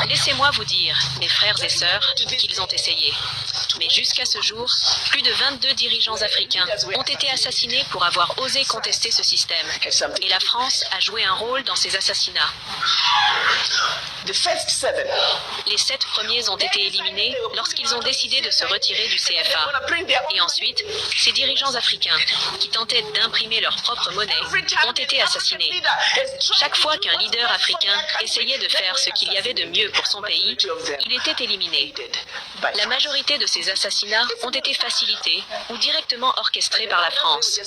Laissez-moi vous dire, mes frères et sœurs, qu'ils ont essayé. Mais jusqu'à ce jour, plus de 22 dirigeants africains ont été assassinés pour avoir osé contester ce système. Et la France a joué un rôle dans ces assassinats. Les 7 premiers ont été éliminés lorsqu'ils ont décidé de se retirer du CFA. Et ensuite, ces dirigeants africains, qui tentaient d'imprimer leur propre monnaie, ont été assassinés. Chaque fois qu'un leader africain essayait de faire ce qu'il y avait de mieux pour son pays, il était éliminé. La majorité de ces assassinats ont été facilités ou directement orchestrés par la France.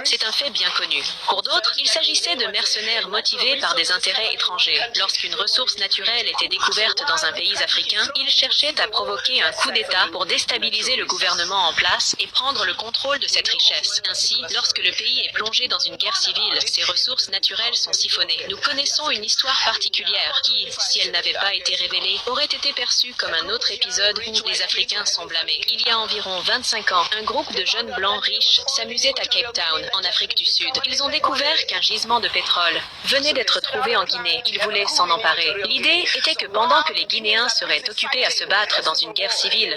C'est un fait bien connu. Pour d'autres, il s'agissait de mercenaires motivés par des intérêts étrangers. Lorsqu'une ressource naturelle était découverte dans un pays africain, ils cherchaient à provoquer un coup d'État pour déstabiliser le gouvernement en place et prendre le contrôle de cette richesse. Ainsi, lorsque le pays est plongé dans une guerre civile, ses ressources naturelles sont siphonnées. Nous connaissons une histoire particulière qui, si elle n'avait pas été révélée, aurait été perçue comme un autre épisode où les Africains sont blâmés. Il y a environ 25 ans, un groupe de jeunes blancs riches s'amusait à Cape Town, en Afrique du Sud. Ils ont découvert qu'un gisement de pétrole venait d'être trouvé en Guinée. Ils voulaient s'en emparer. L'idée était que pendant que les Guinéens seraient occupés à se battre dans une guerre civile,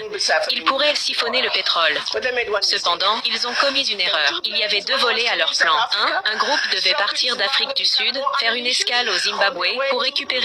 ils pourraient siphonner le pétrole. Cependant, ils ont commis une erreur. Il y avait 2 volets à leur plan. Un groupe devait partir d'Afrique du Sud, faire une escale au Zimbabwe pour récupérer